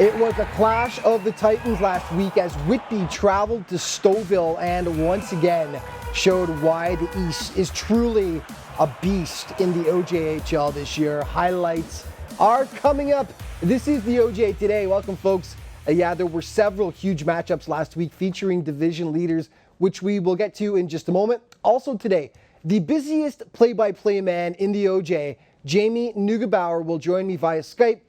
It was a clash of the Titans last week as Whitby traveled to Stovall and once again showed why the East is truly a beast in the OJHL this year. Highlights are coming up. This is the OJ Today. Welcome, folks. There were several huge matchups last week featuring division leaders, which we will get to in just a moment. Also today, the busiest play-by-play man in the OJ, Jamie Neugebauer, will join me via Skype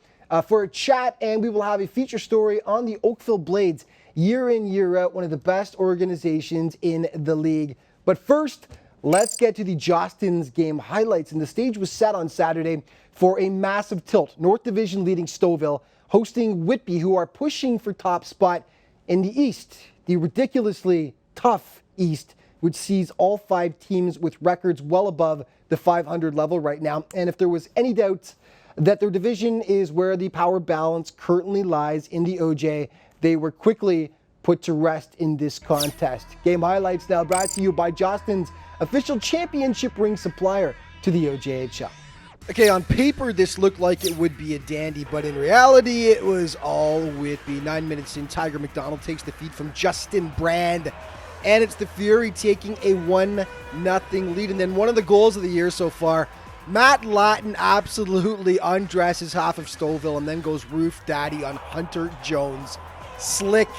for a chat, and we will have a feature story on the Oakville Blades, year in, year out, one of the best organizations in the league. But first, let's get to the Jostens game highlights. And the stage was set on Saturday for a massive tilt. North Division leading Stovall hosting Whitby, who are pushing for top spot in the East. The ridiculously tough East, which sees all 5 teams with records well above the 500 level right now. And if there was any doubt that their division is where the power balance currently lies in the OJ, they were quickly put to rest in this contest. Game highlights now brought to you by Jostens, official championship ring supplier to the OJHL. Okay, on paper, this looked like it would be a dandy, but in reality, it was all Whitby. 9 minutes in, Tiger McDonald takes the feed from Justin Brand, and it's the Fury taking a 1-0 lead. And then one of the goals of the year so far, Matt Lattin absolutely undresses half of Stovall and then goes roof daddy on Hunter Jones. Slick,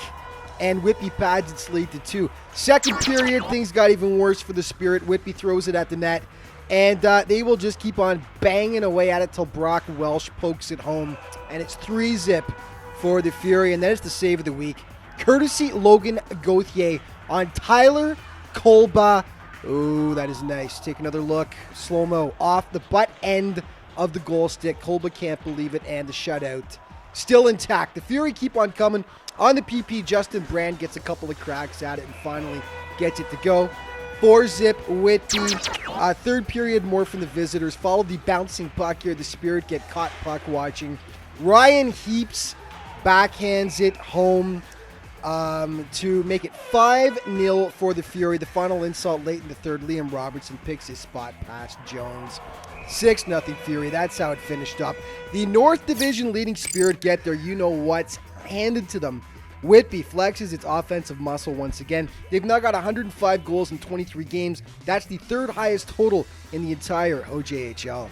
and Whitby pads its lead to 2. Second period, things got even worse for the Spirit. Whitby throws it at the net, and they will just keep on banging away at it till Brock Welsh pokes it home, and it's 3-0 for the Fury. And then it's the save of the week, courtesy Logan Gauthier on Tyler Kolba. Ooh, that is nice. Take another look. Slow-mo off the butt end of the goal stick. Kolba can't believe it, and the shutout still intact. The Fury keep on coming. On the PP, Justin Brand gets a couple of cracks at it and finally gets it to go. 4-0 Whitby. Third period, more from the visitors. Follow the bouncing puck here. The Spirit get caught puck watching. Ryan Heaps backhands it home to make it 5-0 for the Fury. The final insult late in the third, Liam Robertson picks his spot past Jones. 6-0 Fury. That's how it finished up. The North Division leading Spirit get their you-know-what's handed to them. Whitby flexes its offensive muscle once again. They've now got 105 goals in 23 games. That's the third highest total in the entire OJHL.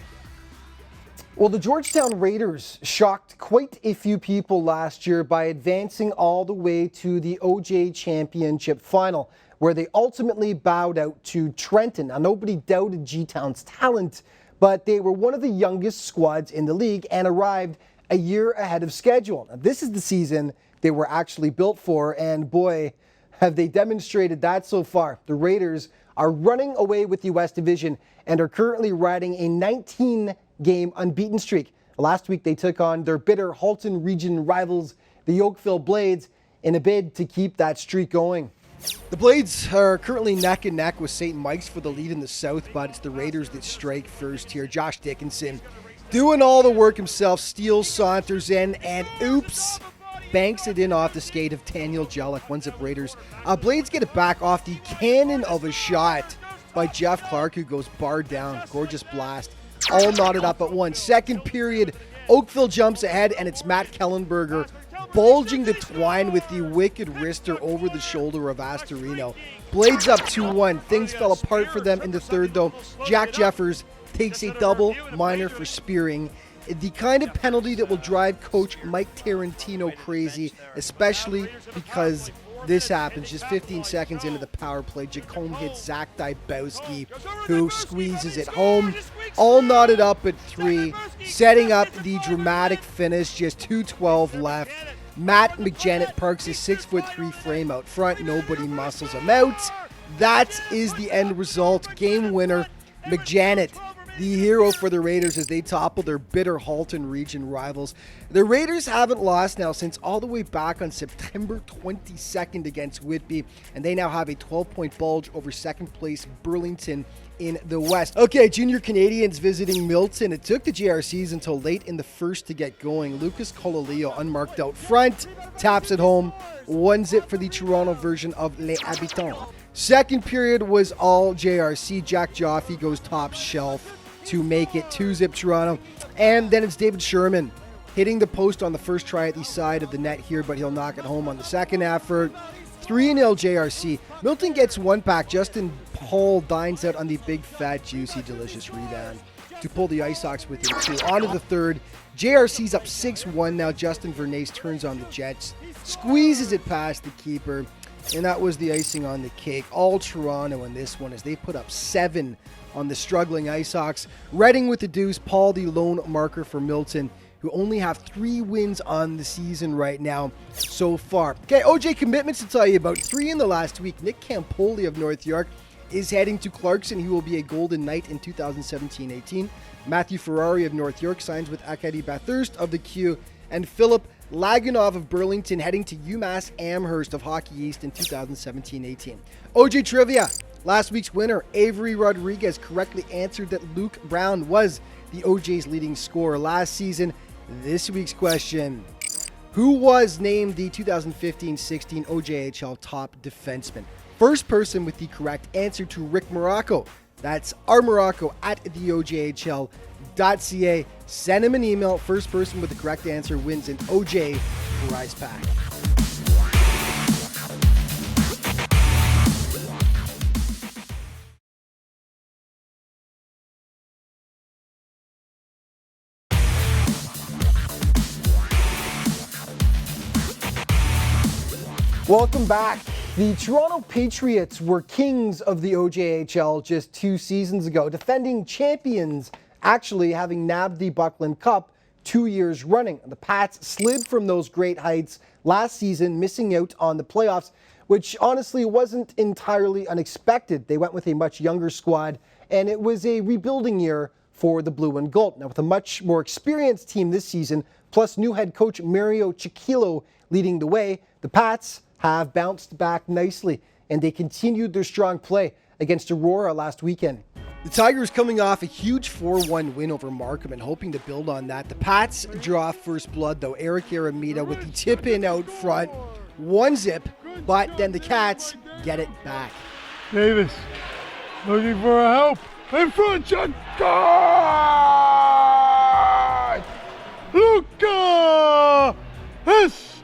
Well, the Georgetown Raiders shocked quite a few people last year by advancing all the way to the OJ Championship Final, where they ultimately bowed out to Trenton. Now, nobody doubted G-Town's talent, but they were one of the youngest squads in the league and arrived a year ahead of schedule. Now, this is the season they were actually built for, and boy, have they demonstrated that so far. The Raiders are running away with the West Division and are currently riding a 19-game unbeaten streak. Last week, they took on their bitter Halton region rivals, the Oakville Blades, in a bid to keep that streak going. The Blades are currently neck and neck with St. Mike's for the lead in the South, but it's the Raiders that strike first here. Josh Dickinson doing all the work himself, steals, saunters in, and oops, banks it in off the skate of Daniel Jellick. 1-0 Raiders. Blades get it back off the cannon of a shot by Jeff Clark, who goes bar down. Gorgeous blast. All knotted up at 1. Second period, Oakville jumps ahead, and it's Matt Kellenberger bulging the twine with the wicked wrister over the shoulder of Astorino. Blades up 2-1. Things fell apart for them in the third, though. Jack Jeffers takes a double minor for spearing. The kind of penalty that will drive coach Mike Tarantino crazy, especially because this happens just 15 seconds into the power play. Jacome hits Zach Dybowski, who squeezes it home. All knotted up at 3, setting up the dramatic finish. Just 2:12 left. Matt McJanet parks his 6'3" frame out front. Nobody muscles him out. That is the end result. Game winner, McJanet, the hero for the Raiders as they topple their bitter Halton region rivals. The Raiders haven't lost now since all the way back on September 22nd against Whitby, and they now have a 12-point bulge over second place Burlington in the West. Okay, Junior Canadians visiting Milton. It took the JRCs until late in the first to get going. Lucas Colaleo unmarked out front, taps it home. 1-0 for the Toronto version of Les Habitants. Second period was all JRC. Jack Joffe goes top shelf to make it 2-0 Toronto. And then it's David Sherman hitting the post on the first try at the side of the net here, but he'll knock it home on the second effort. 3-0 JRC. Milton gets one back. Justin Paul dines out on the big, fat, juicy, delicious rebound to pull the Ice Hawks within 2. On to the third. JRC's up 6-1 now. Justin Vernace turns on the Jets, squeezes it past the keeper, and that was the icing on the cake. All Toronto in this one as they put up 7 on the struggling Ice Hawks. Reading with the deuce. Paul, the lone marker for Milton, who only have 3 wins on the season right now so far. Okay, OJ commitments to tell you about. 3 in the last week. Nick Campoli of North York is heading to Clarkson. He will be a Golden Knight in 2017-18. Matthew Ferrari of North York signs with Akadi Bathurst of the Q. And Philip Lagunov of Burlington heading to UMass Amherst of Hockey East in 2017-18. OJ Trivia. Last week's winner, Avery Rodriguez, correctly answered that Luke Brown was the OJ's leading scorer last season. This week's question: who was named the 2015-16 OJHL top defenseman? First person with the correct answer to Rick Morocco. That's rmorocco at theojhl.ca. Send him an email. First person with the correct answer wins an OJ prize pack. Welcome back. The Toronto Patriots were kings of the OJHL just 2 seasons ago, defending champions, actually having nabbed the Buckland Cup 2 years running. The Pats slid from those great heights last season, missing out on the playoffs, which honestly wasn't entirely unexpected. They went with a much younger squad, and it was a rebuilding year for the Blue and Gold. Now, with a much more experienced team this season, plus new head coach Mario Chiquillo leading the way, the Pats have bounced back nicely, and they continued their strong play against Aurora last weekend. The Tigers coming off a huge 4-1 win over Markham and hoping to build on that. The Pats draw first blood, though. Eric Aramita with the tip-in out front. 1-0, but then the Cats get it back. Davis looking for a help. In front, shot. God! Luca Esposito!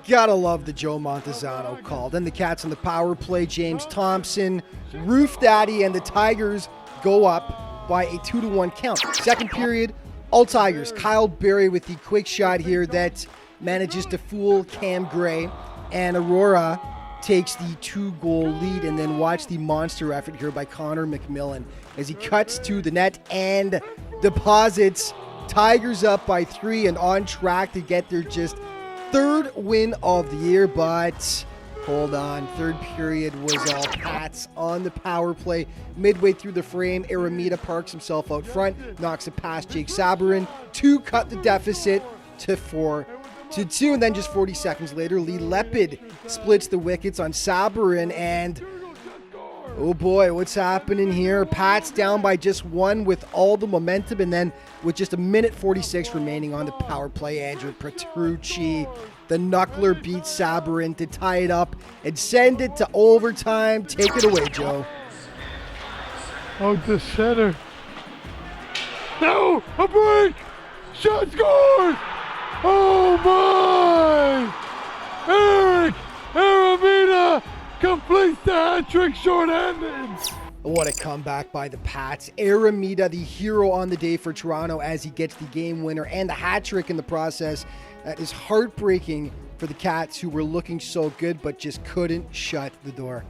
Gotta love the Joe Montezano call. Then the Cats on the power play. James Thompson, Roof Daddy, and the Tigers go up by a 2-1 count. Second period, all Tigers. Kyle Berry with the quick shot here that manages to fool Cam Gray. And Aurora takes the 2-goal lead, and then watch the monster effort here by Connor McMillan as he cuts to the net and deposits. Tigers up by 3 and on track to get their just 3rd win of the year, but hold on. Third period was all Pats on the power play. Midway through the frame, Aramita parks himself out front, knocks it past Jake Sabarin to cut the deficit to 4-2, and then just 40 seconds later, Lee Lepid splits the wickets on Sabarin, and oh boy, what's happening here? Pats down by just 1 with all the momentum, and then with just 1:46 remaining on the power play, Andrew Petrucci, the knuckler, beats Sabarin to tie it up and send it to overtime. Take it away, Joe. Out the center. No, a break! Shot scored! Oh my! Eric Aramita completes the hat-trick short-handed. What a comeback by the Pats. Aramita, the hero on the day for Toronto, as he gets the game winner and the hat-trick in the process. That is heartbreaking for the Cats, who were looking so good but just couldn't shut the door.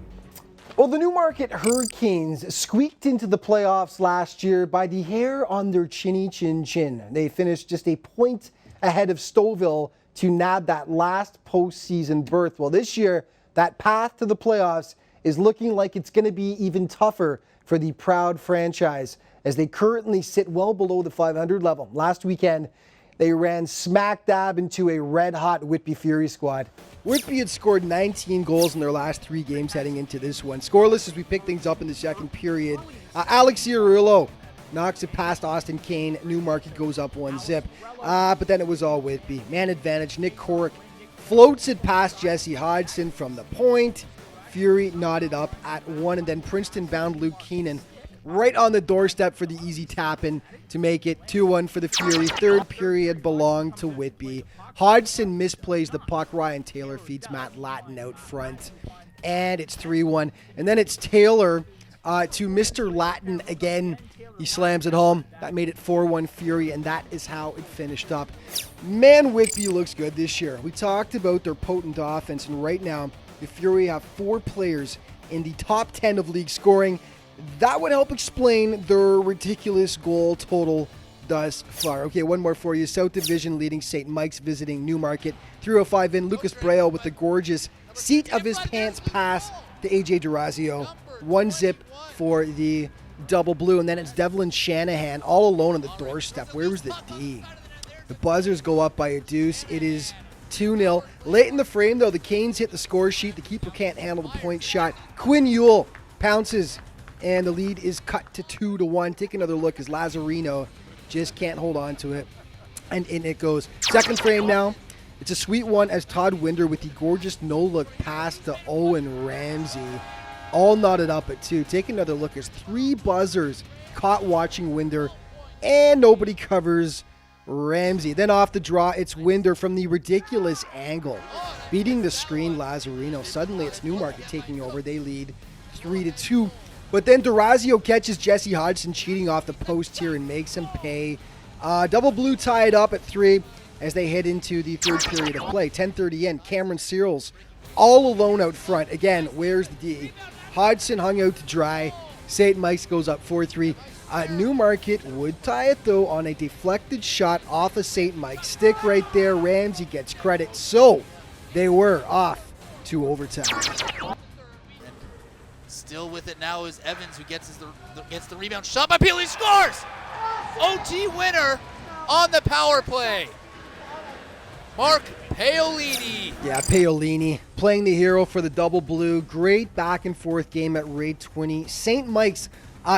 Well, the Newmarket Hurricanes squeaked into the playoffs last year by the hair on their chinny chin. They finished just a point ahead of Stovall to nab that last postseason berth. Well, this year, that path to the playoffs is looking like it's going to be even tougher for the proud franchise, as they currently sit well below the 500 level. Last weekend, they ran smack dab into a red-hot Whitby Fury squad. Whitby had scored 19 goals in their last 3 games heading into this one. Scoreless as we pick things up in the second period. Alex Iorillo knocks it past Austin Kane. Newmarket goes up 1-0. But then it was all Whitby. Man advantage. Nick Corrick floats it past Jesse Hodgson from the point. Fury knotted up at 1, and then Princeton-bound Luke Keenan right on the doorstep for the easy tap-in to make it 2-1 for the Fury. Third period belonged to Whitby. Hodgson misplays the puck. Ryan Taylor feeds Matt Latin out front, and it's 3-1. And then it's Taylor to Mr. Latin again. He slams it home. That made it 4-1 Fury, and that is how it finished up. Man, Whitby looks good this year. We talked about their potent offense, and right now the Fury have 4 players in the top 10 of league scoring. That would help explain their ridiculous goal total thus far. Okay, one more for you. South Division leading St. Mike's visiting Newmarket. 3:05 in. Lucas Braille with the gorgeous seat of his pants pass to AJ Durazio. 1-0 for the double blue, and then it's Devlin Shanahan all alone on the doorstep. Where was the D? The Buzzers go up by a deuce. It is 2-0. Late in the frame, though, the Canes hit the score sheet. The keeper can't handle the point shot. Quinn Ewell pounces, and the lead is cut to 2-1. Take another look as Lazarino just can't hold on to it. And in it goes. Second frame now. It's a sweet one as Todd Winder with the gorgeous no-look pass to Owen Ramsey. All knotted up at 2. Take another look as 3 Buzzers caught watching Winder, and nobody covers Ramsey. Then off the draw, it's Winder from the ridiculous angle, beating the screen Lazarino. Suddenly it's Newmarket taking over. They lead 3-2. But then Durazio catches Jesse Hodgson cheating off the post here and makes him pay. Double blue tied up at 3 as they head into the third period of play. 10:30 in. Cameron Searles all alone out front. Again, where's the D? Hodgson hung out to dry. St. Mike's goes up 4-3. Newmarket would tie it, though, on a deflected shot off of St. Mike's. Stick right there. Ramsey gets credit. So they were off to overtime. Still with it now is Evans, who gets the rebound. Shot by Peely, scores! OT winner on the power play. Mark Paolini. Yeah, Paolini playing the hero for the double blue. Great back and forth game at rate 20. St. Mike's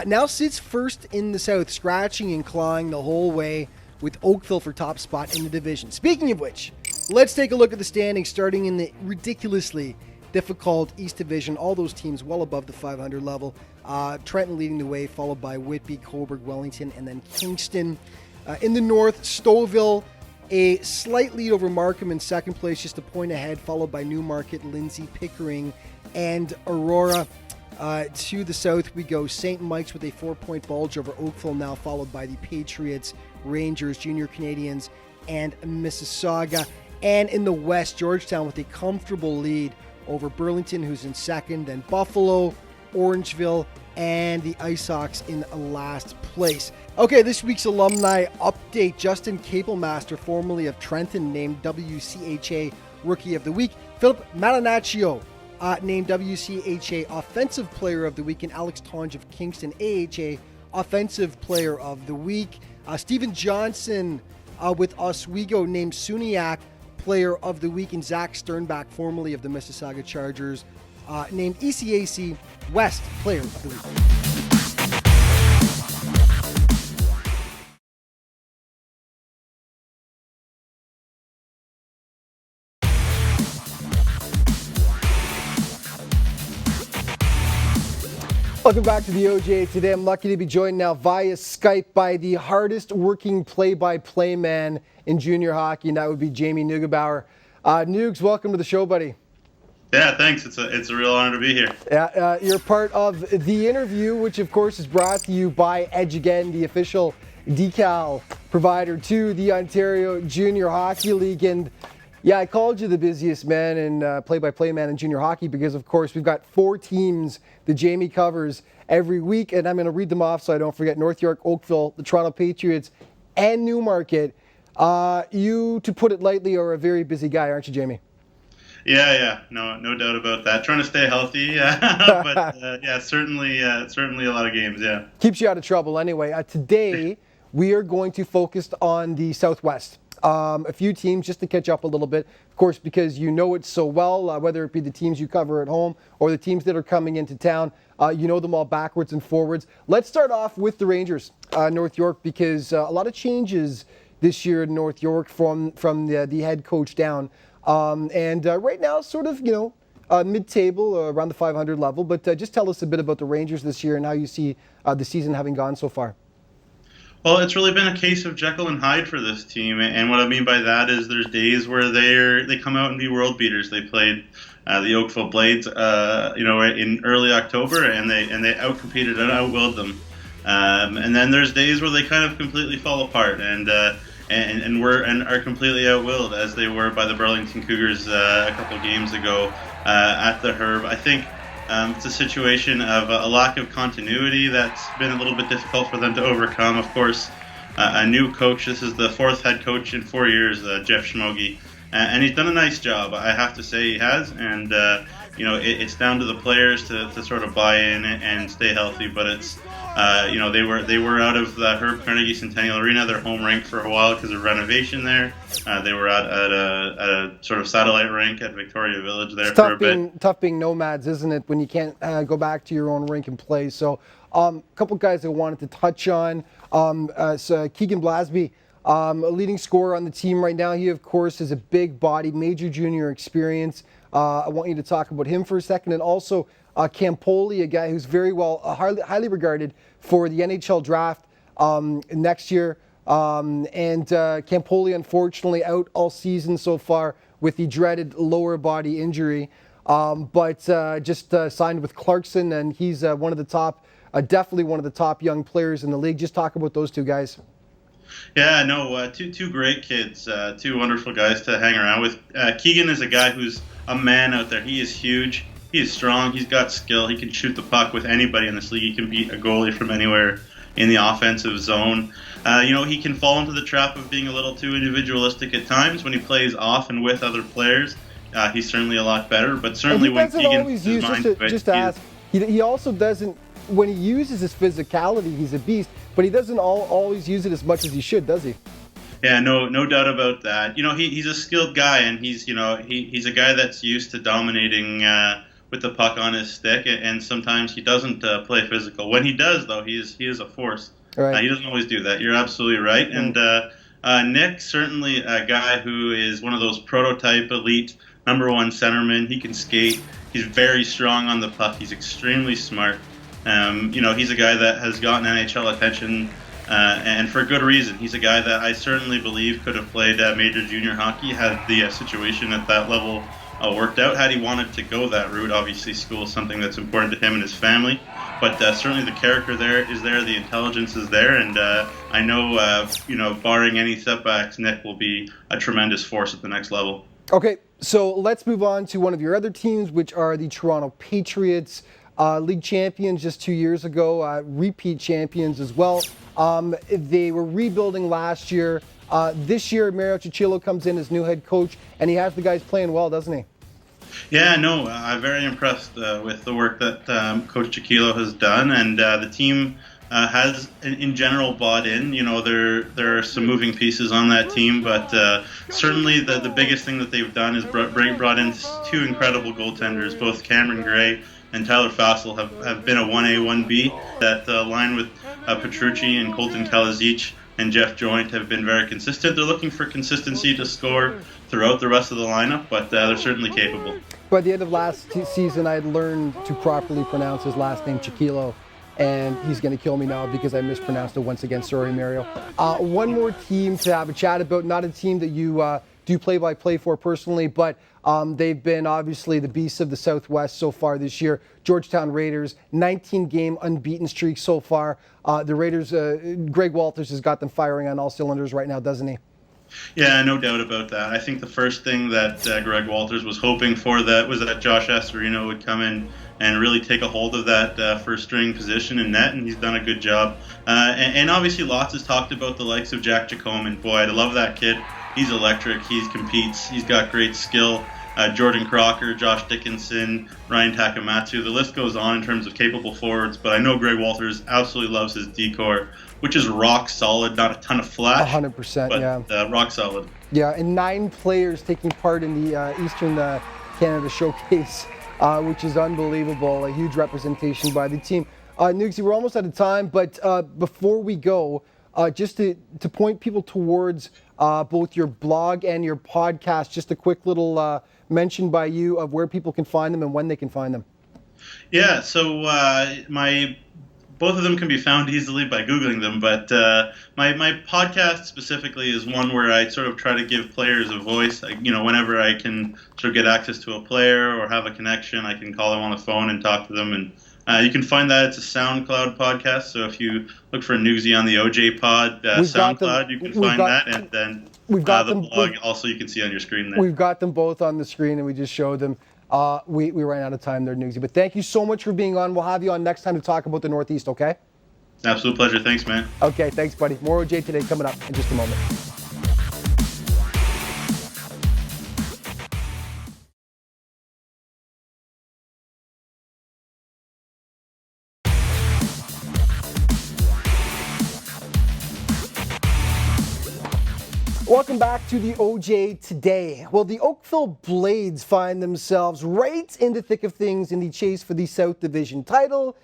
now sits first in the South, scratching and clawing the whole way with Oakville for top spot in the division. Speaking of which, let's take a look at the standings starting in the ridiculously difficult East Division. All those teams well above the 500 level. Trenton leading the way, followed by Whitby, Cobourg, Wellington, and then Kingston. In the North, Stovall, a slight lead over Markham in second place, just a point ahead, followed by Newmarket, Lindsay, Pickering, and Aurora. To the south we go. St. Mike's with a 4-point bulge over Oakville now, followed by the Patriots, Rangers, Junior Canadians, and Mississauga. And in the west, Georgetown with a comfortable lead over Burlington, who's in second, then Buffalo, Orangeville, and the Ice Hawks in last place. Okay, this week's alumni update. Justin Caplemaster, formerly of Trenton, named WCHA Rookie of the Week. Philip Malinaccio named WCHA Offensive Player of the Week, and Alex Tonge of Kingston, AHA Offensive Player of the Week. Stephen Johnson with Oswego named Suniac Player of the Week, and Zach Sternbach, formerly of the Mississauga Chargers, named ECAC West Player of the Week. Welcome back to the OJ. Today I'm lucky to be joined now via Skype by the hardest working play-by-play man in junior hockey, and that would be Jamie Neugebauer. Nugs, welcome to the show, buddy. Yeah, thanks. It's a real honor to be here. Yeah, you're part of the interview, which of course is brought to you by Edge Again, the official decal provider to the Ontario Junior Hockey League. And yeah, I called you the busiest man and play-by-play man in junior hockey because, of course, we've got 4 teams that Jamie covers every week, and I'm going to read them off so I don't forget. North York, Oakville, the Toronto Patriots, and Newmarket. You, to put it lightly, are a very busy guy, aren't you, Jamie? Yeah, no doubt about that. Trying to stay healthy, but yeah, certainly a lot of games. Yeah, keeps you out of trouble anyway. Today we are going to focus on the Southwest. A few teams just to catch up a little bit, of course, because you know it so well, whether it be the teams you cover at home or the teams that are coming into town. You know them all backwards and forwards. Let's start off with the Rangers, North York, because a lot of changes this year in North York from the head coach down. And right now, sort of, mid-table, around the 500 level. But just tell us a bit about the Rangers this year and how you see the season having gone so far. Well, it's really been a case of Jekyll and Hyde for this team, and what I mean by that is there's days where they come out and be world beaters. They played the Oakville Blades, in early October, and they outcompeted and outwilled them. And then there's days where they kind of completely fall apart and are completely outwilled, as they were by the Burlington Cougars a couple games ago at the Herb. I think it's a situation of a lack of continuity that's been a little bit difficult for them to overcome. Of course, a new coach. This is the fourth head coach in 4 years, Jeff Schmogi, and he's done a nice job. I have to say he has, and it's down to the players to sort of buy in and stay healthy. But it's they were out of the Herb Carnegie Centennial Arena, their home rink, for a while because of renovation there. They were at a sort of satellite rink at Victoria Village there for a bit. Tough being nomads, isn't it, when you can't go back to your own rink and play? So a couple guys I wanted to touch on. Keegan Blasby, a leading scorer on the team right now. He, of course, is a big body, major junior experience. I want you to talk about him for a second. And also Campoli, a guy who's very well, highly regarded for the NHL draft next year. Campoli, unfortunately, out all season so far with the dreaded lower body injury. But just signed with Clarkson, and he's one of the top, definitely one of the top young players in the league. Just talk about those two guys. Yeah, no, two great kids, two wonderful guys to hang around with. Keegan is a guy who's a man out there. He is huge. He is strong. He's got skill. He can shoot the puck with anybody in this league. He can beat a goalie from anywhere in the offensive zone. He can fall into the trap of being a little too individualistic at times when he plays off and with other players. He's certainly a lot better, but certainly when Keegan is mind to it, he also doesn't, when he uses his physicality, he's a beast, but he doesn't always use it as much as he should, does he? Yeah, no doubt about that. He's a skilled guy, and he's a guy that's used to dominating with the puck on his stick, and sometimes he doesn't play physical. When he does, though, he is a force. Right. He doesn't always do that. You're absolutely right. And Nick, certainly a guy who is one of those prototype elite number one centermen. He can skate. He's very strong on the puck. He's extremely smart. He's a guy that has gotten NHL attention, and for good reason. He's a guy that I certainly believe could have played major junior hockey had the situation at that level worked out. Had he wanted to go that route, obviously school is something that's important to him and his family. But certainly the character is there, the intelligence is there, and I know, barring any setbacks, Nick will be a tremendous force at the next level. Okay, so let's move on to one of your other teams, which are the Toronto Patriots, league champions just 2 years ago, repeat champions as well. They were rebuilding last year. This year, Mario Ciccillo comes in as new head coach, and he has the guys playing well, doesn't he? Yeah, no, I'm very impressed with the work that Coach Ciccillo has done, and the team has, in general, bought in. There are some moving pieces on that team, but certainly the biggest thing that they've done is brought in two incredible goaltenders. Both Cameron Gray and Tyler Fassel have been a 1A, 1B. That line with Petrucci and Colton Kalazic and Jeff Joint have been very consistent. They're looking for consistency to score throughout the rest of the lineup, but they're certainly capable. By the end of last season, I had learned to properly pronounce his last name, Ciccillo, and he's going to kill me now because I mispronounced it once again. Sorry, Mario. One more team to have a chat about, not a team that you do play-by-play for personally, but they've been obviously the beasts of the Southwest so far this year. Georgetown Raiders, 19-game unbeaten streak so far. The Raiders, Greg Walters has got them firing on all cylinders right now, doesn't he? Yeah, no doubt about that. I think the first thing that Greg Walters was hoping for was that Josh Astorino would come in and really take a hold of that first-string position in net, and he's done a good job. And obviously, lots has talked about the likes of Jack Jacome, and boy, I love that kid. He's electric. He competes. He's got great skill. Jordan Crocker, Josh Dickinson, Ryan Takamatsu. The list goes on in terms of capable forwards, but I know Greg Walters absolutely loves his D-core, which is rock solid, not a ton of flash. 100%, but, yeah. Rock solid. Yeah, and 9 players taking part in the Eastern Canada Showcase, which is unbelievable. A huge representation by the team. Nugsy, we're almost out of time, but before we go, just to point people towards both your blog and your podcast, just a quick little mentioned by you of where people can find them and when they can find them. Yeah, so both of them can be found easily by Googling them, but my podcast specifically is one where I sort of try to give players a voice. Whenever I can sort of get access to a player or have a connection, I can call them on the phone and talk to them. And you can find that it's a SoundCloud podcast. So if you look for Newsy on the OJ Pod SoundCloud, you can find that. And then the blog also you can see on your screen there. We've got them both on the screen, and we just showed them. We ran out of time there, Newsy. But thank you so much for being on. We'll have you on next time to talk about the Northeast, okay? Absolute pleasure. Thanks, man. Okay, thanks, buddy. More OJ Today coming up in just a moment. Welcome back to the OJ Today. Well, the Oakville Blades find themselves right in the thick of things in the chase for the South Division title.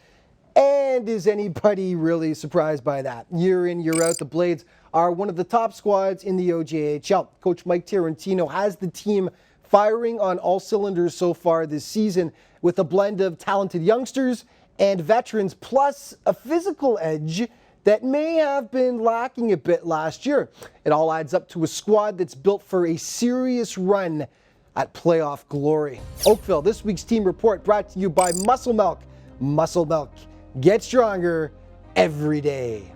And is anybody really surprised by that? Year in, year out, the Blades are one of the top squads in the OJHL. Coach Mike Tarantino has the team firing on all cylinders so far this season with a blend of talented youngsters and veterans, plus a physical edge that may have been lacking a bit last year. It all adds up to a squad that's built for a serious run at playoff glory. Oakville, this week's team report brought to you by Muscle Milk. Muscle Milk. Get stronger every day.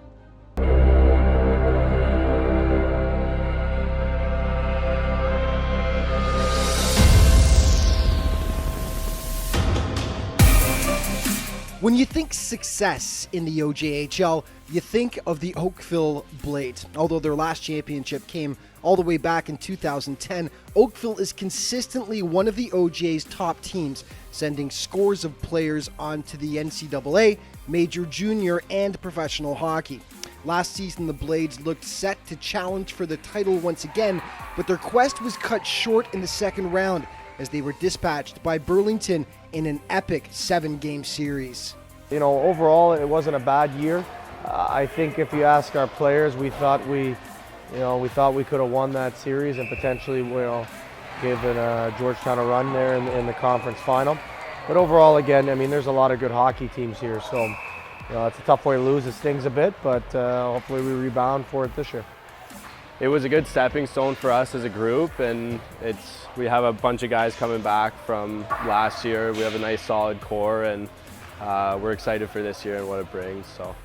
When you think success in the OJHL, you think of the Oakville Blades. Although their last championship came all the way back in 2010, Oakville is consistently one of the OJ's top teams, sending scores of players onto the NCAA, major, junior, and professional hockey. Last season, the Blades looked set to challenge for the title once again, but their quest was cut short in the second round as they were dispatched by Burlington in an epic 7-game series. Overall, it wasn't a bad year. I think if you ask our players, we thought we could have won that series and potentially, given Georgetown a run there in the conference final. But overall, again, there's a lot of good hockey teams here, so it's a tough way to lose. It stings a bit, but hopefully we rebound for it this year. It was a good stepping stone for us as a group, and we have a bunch of guys coming back from last year. We have a nice solid core, and we're excited for this year and what it brings. So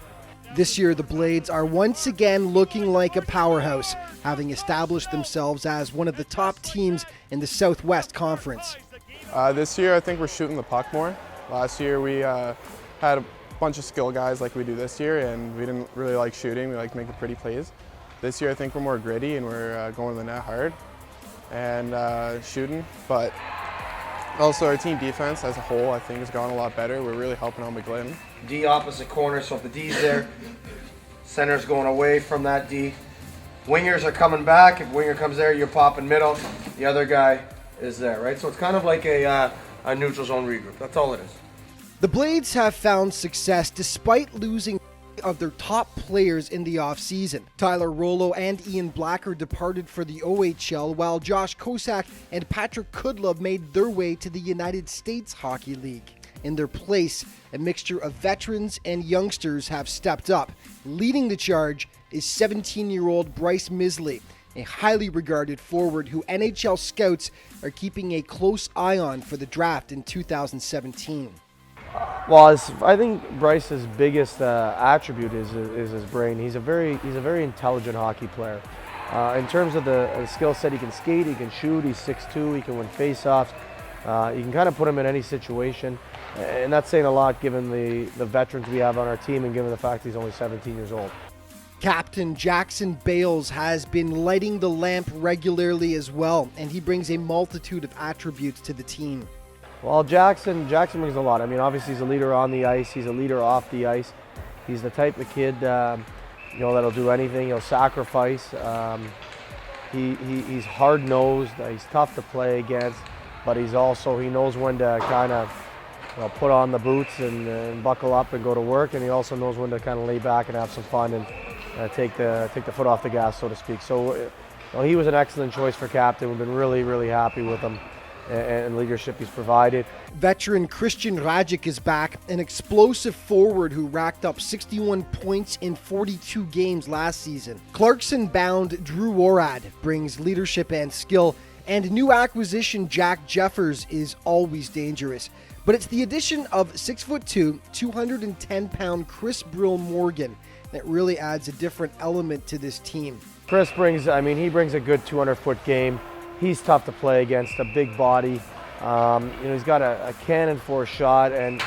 this year, the Blades are once again looking like a powerhouse, having established themselves as one of the top teams in the Southwest Conference. This year, I think we're shooting the puck more. Last year, we had a bunch of skill guys like we do this year, and we didn't really like shooting. We like making pretty plays. This year, I think we're more gritty and we're going to the net hard and shooting. But also, our team defense as a whole, I think, has gone a lot better. We're really helping on McGlynn. D opposite corner, so if the D's there, center's going away from that D. Wingers are coming back. If winger comes there, you're popping middle. The other guy is there, right? So it's kind of like a neutral zone regroup. That's all it is. The Blades have found success despite losing of their top players in the offseason. Tyler Rollo and Ian Blacker departed for the OHL, while Josh Kosak and Patrick Kudlub made their way to the United States Hockey League. In their place, a mixture of veterans and youngsters have stepped up. Leading the charge is 17-year-old Bryce Misley, a highly regarded forward who NHL scouts are keeping a close eye on for the draft in 2017. Well, I think Bryce's biggest attribute is his brain. He's a very intelligent hockey player. In terms of the skill set, he can skate, he can shoot, he's 6'2", he can win face-offs. You can kind of put him in any situation, and that's saying a lot given the veterans we have on our team and given the fact he's only 17 years old. Captain Jackson Bales has been lighting the lamp regularly as well, and he brings a multitude of attributes to the team. Well, Jackson brings a lot. Obviously he's a leader on the ice. He's a leader off the ice. He's the type of kid, that'll do anything. He'll sacrifice. He's hard-nosed. He's tough to play against, but he knows when to kind of put on the boots and buckle up and go to work. And he also knows when to kind of lay back and have some fun and take the foot off the gas, so to speak. So he was an excellent choice for captain. We've been really, really happy with him. and leadership he's provided. Veteran Christian Rajic is back, an explosive forward who racked up 61 points in 42 games last season. Clarkson-bound Drew Orad brings leadership and skill, and new acquisition Jack Jeffers is always dangerous. But it's the addition of 6'2", 210-pound Chris Brill-Morgan that really adds a different element to this team. Chris brings, he brings a good 200-foot game. He's tough to play against, a big body. He's got a cannon for a shot, and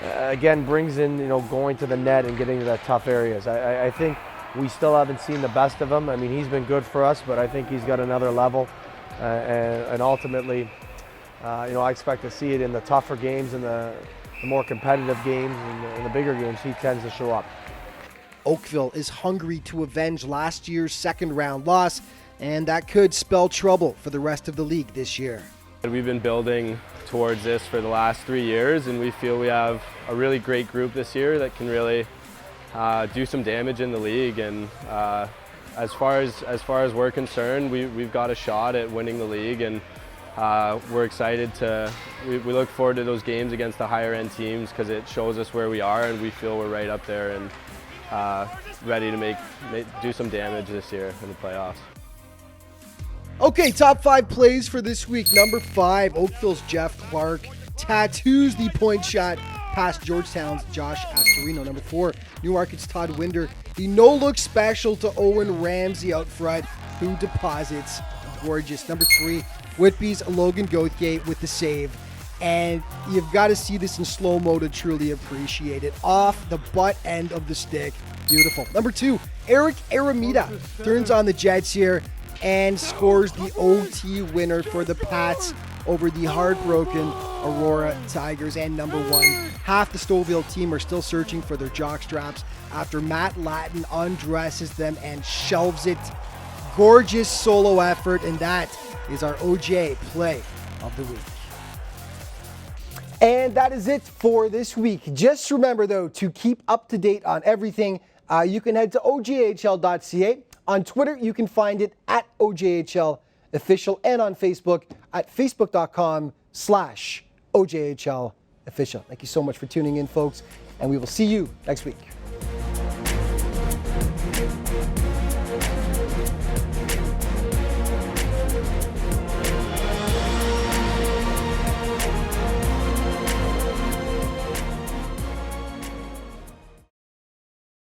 again brings in, going to the net and getting to the tough areas. I think we still haven't seen the best of him. He's been good for us, but I think he's got another level. And ultimately, I expect to see it in the tougher games and the more competitive games and the bigger games. He tends to show up. Oakville is hungry to avenge last year's second-round loss, and that could spell trouble for the rest of the league this year. We've been building towards this for the last 3 years, and we feel we have a really great group this year that can really do some damage in the league. And as far as we're concerned, we've got a shot at winning the league, and we're excited to. We look forward to those games against the higher end teams because it shows us where we are, and we feel we're right up there and ready to do some damage this year in the playoffs. Okay, top 5 plays for this week. Number 5, Oakville's Jeff Clark tattoos the point shot past Georgetown's Josh Astorino. Number 4, Newmarket's Todd Winder, the no-look special to Owen Ramsey out front, who deposits gorgeous. Number 3, Whitby's Logan Goathgate with the save. And you've got to see this in slow-mo to truly appreciate it. Off the butt end of the stick. Beautiful. Number 2, Eric Aramita turns on the Jets here and scores the OT winner for the Pats over the heartbroken Aurora Tigers. And number 1, half the Stovall team are still searching for their jock straps after Matt Lattin undresses them and shelves it. Gorgeous solo effort, and that is our OJ play of the week. And that is it for this week. Just remember, though, to keep up to date on everything, you can head to ojhl.ca. On Twitter, you can find it at OJHL Official, and on Facebook at facebook.com/OJHL Official. Thank you so much for tuning in, folks, and we will see you next week.